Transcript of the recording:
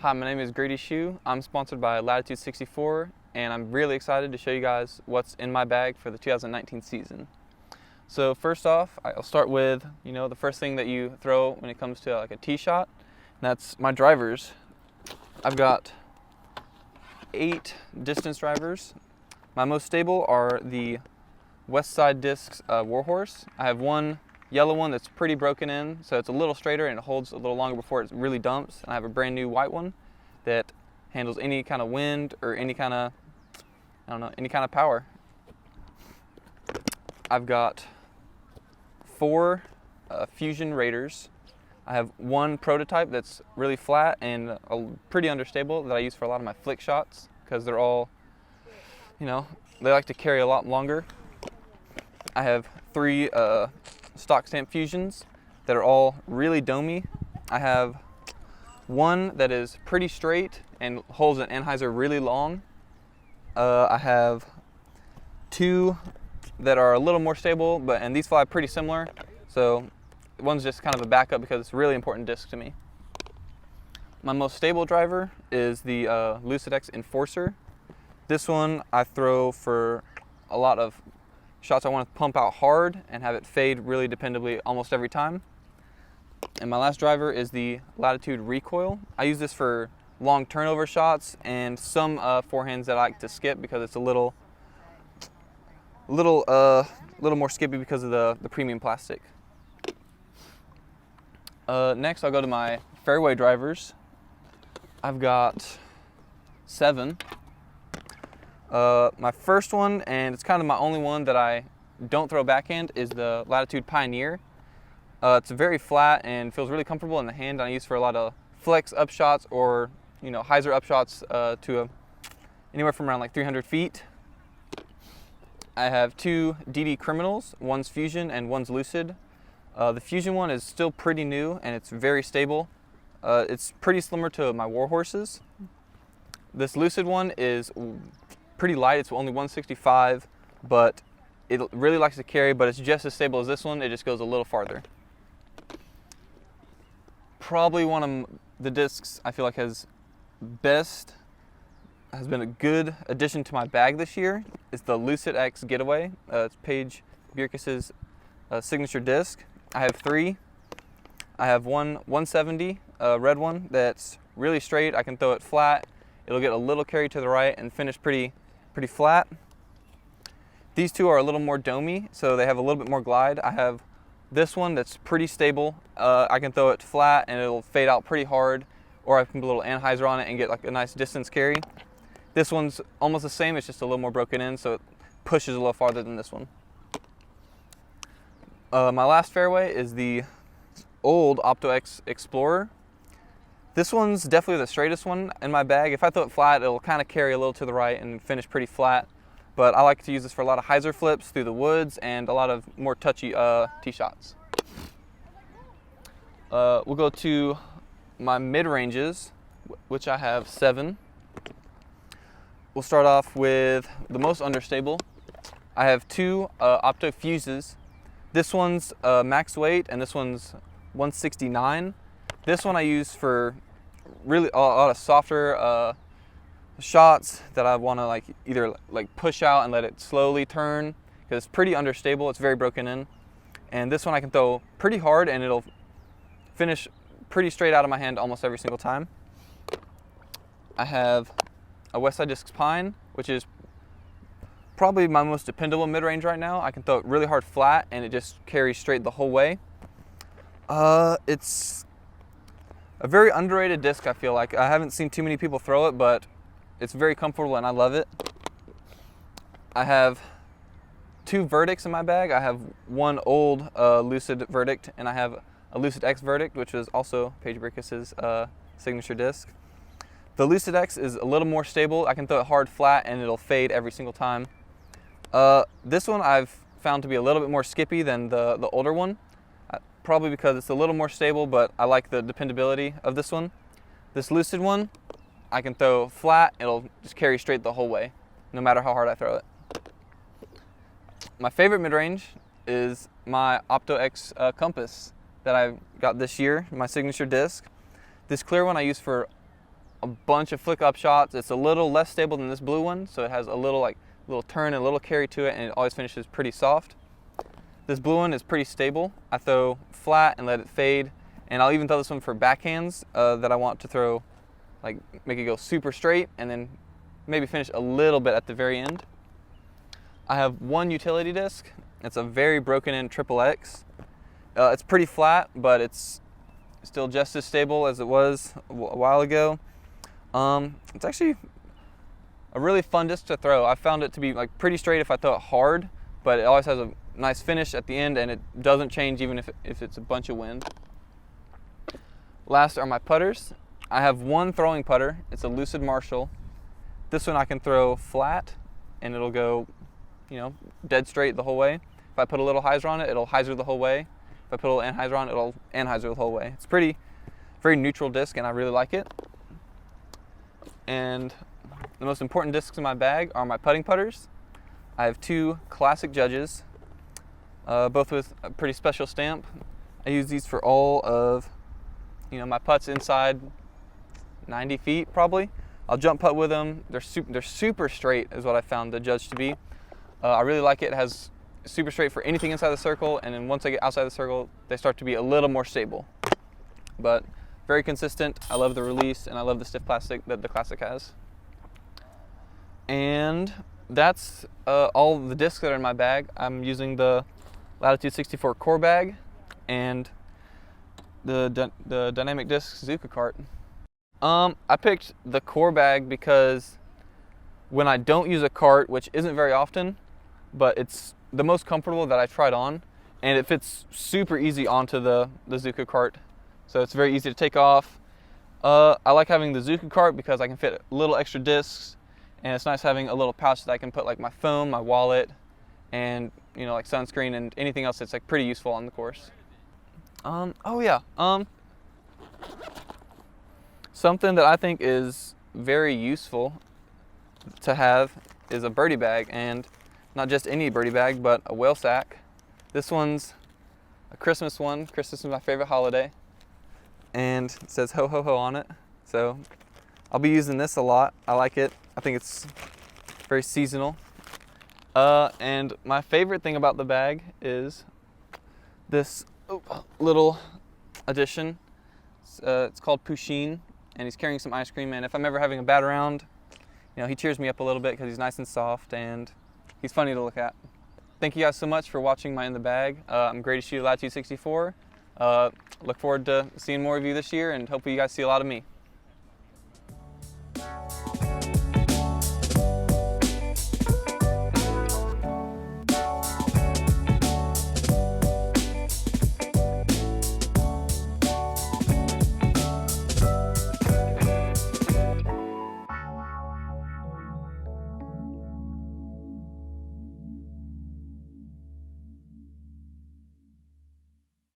Hi, my name is Grady Shue. I'm sponsored by Latitude 64, and I'm really excited to show you guys what's in my bag for the 2019 season. So first off, I'll start with, the first thing that you throw when it comes to like a tee shot, and that's my drivers. I've got 8 distance drivers. My most stable are the West Side Discs Warhorse. I have one yellow one that's pretty broken in, so it's a little straighter and it holds a little longer before it really dumps. And I have a brand new white one that handles any kind of wind or any kind of, any kind of power. I've got 4 Fusion Raiders. I have one prototype that's really flat and pretty understable that I use for a lot of my flick shots because they're all, they like to carry a lot longer. I have 3 stock stamp Fusions that are all really domey. I have one that is pretty straight and holds an anhyzer really long. I have 2 that are a little more stable, and these fly pretty similar. So one's just kind of a backup because it's a really important disc to me. My most stable driver is the Lucid X Enforcer. This one I throw for a lot of shots I want to pump out hard and have it fade really dependably almost every time. And my last driver is the Latitude Recoil. I use this for long turnover shots and some forehands that I like to skip because it's a little more skippy because of the premium plastic. Next I'll go to my fairway drivers. I've got 7. My first one, and it's kind of my only one that I don't throw backhand, is the Latitude Pioneer. It's very flat and feels really comfortable in the hand. I use for a lot of flex upshots or hyzer upshots to anywhere from around like 300 feet. I have 2 DD Criminals, one's Fusion and one's Lucid. The Fusion one is still pretty new and it's very stable. It's pretty similar to my Warhorses. This Lucid one is pretty light. It's only 165, but it really likes to carry, but it's just as stable as this one. It just goes a little farther. Probably one of the discs I feel like has been a good addition to my bag this year is the Lucid X Getaway. It's Paige Bierkes' signature disc. I have 3. I have one 170 red one that's really straight. I can throw it flat. It'll get a little carry to the right and finish pretty flat. These 2 are a little more domey, so they have a little bit more glide. I have this one that's pretty stable. I can throw it flat and it'll fade out pretty hard, or I can put a little anhyzer on it and get like a nice distance carry. This one's almost the same, it's just a little more broken in, so it pushes a little farther than this one. My last fairway is the old Opto-X Explorer. This one's definitely the straightest one in my bag. If I throw it flat, it'll kind of carry a little to the right and finish pretty flat. But I like to use this for a lot of hyzer flips through the woods and a lot of more touchy tee shots. We'll go to my mid-ranges, which I have 7. We'll start off with the most understable. I have 2 Opto Fuses. This one's max weight and this one's 169. This one I use for really a lot of softer shots that I want to either push out and let it slowly turn because it's pretty understable. It's very broken in. And this one I can throw pretty hard and it'll finish pretty straight out of my hand almost every single time. I have a West Side Discs Pine, which is probably my most dependable mid-range right now. I can throw it really hard flat and it just carries straight the whole way. It's a very underrated disc, I feel like. I haven't seen too many people throw it, but it's very comfortable and I love it. I have 2 Verdicts in my bag. I have one old Lucid Verdict and I have a Lucid X Verdict, which is also Paige Bierkes' signature disc. The Lucid X is a little more stable. I can throw it hard flat and it'll fade every single time. This one I've found to be a little bit more skippy than the older one. Probably because it's a little more stable, but I like the dependability of this one. This Lucid one, I can throw flat, it'll just carry straight the whole way, no matter how hard I throw it. My favorite mid-range is my Opto-X Compass that I got this year, my signature disc. This clear one I use for a bunch of flick up shots. It's a little less stable than this blue one, so it has a little turn and a little carry to it, and it always finishes pretty soft. This blue one is pretty stable. I throw flat and let it fade, and I'll even throw this one for backhands that I want to throw, like make it go super straight and then maybe finish a little bit at the very end. I have one utility disc. It's a very broken in XXX. It's pretty flat, but it's still just as stable as it was a while ago. It's actually a really fun disc to throw. I found it to be like pretty straight if I throw it hard, but it always has a nice finish at the end, and it doesn't change even if it's a bunch of wind. Last are my putters. I have one throwing putter. It's a Lucid Marshall. This one I can throw flat, and it'll go, dead straight the whole way. If I put a little hyzer on it, it'll hyzer the whole way. If I put a little anhyzer on it, it'll anhyzer the whole way. It's very neutral disc, and I really like it. And the most important discs in my bag are my putting putters. I have two Classic Judges, both with a pretty special stamp. I use these for all of, my putts inside 90 feet probably. I'll jump putt with them. They're super straight is what I found the Judge to be. I really like it. It has super straight for anything inside the circle, and then once I get outside the circle, they start to be a little more stable. But very consistent. I love the release, and I love the stiff plastic that the Classic has. And that's all the discs that are in my bag. I'm using the Latitude 64 core bag and the Dynamic Disc Zuka cart. I picked the core bag because when I don't use a cart, which isn't very often, but it's the most comfortable that I tried on, and it fits super easy onto the Zuka cart. So it's very easy to take off. I like having the Zuka cart because I can fit little extra discs, and it's nice having a little pouch that I can put like my phone, my wallet, and like sunscreen and anything else that's like pretty useful on the course. Something that I think is very useful to have is a birdie bag, and not just any birdie bag, but a whale sack. This one's a Christmas one. Christmas is my favorite holiday, and it says ho ho ho on it. So I'll be using this a lot. I like it. I think it's very seasonal. And my favorite thing about the bag is this little addition. It's called Pusheen, and he's carrying some ice cream, and if I'm ever having a bad round, he cheers me up a little bit because he's nice and soft, and he's funny to look at. Thank you guys so much for watching my In the Bag. I'm Grady Shue, Latitude 64. Look forward to seeing more of you this year, and hopefully you guys see a lot of me.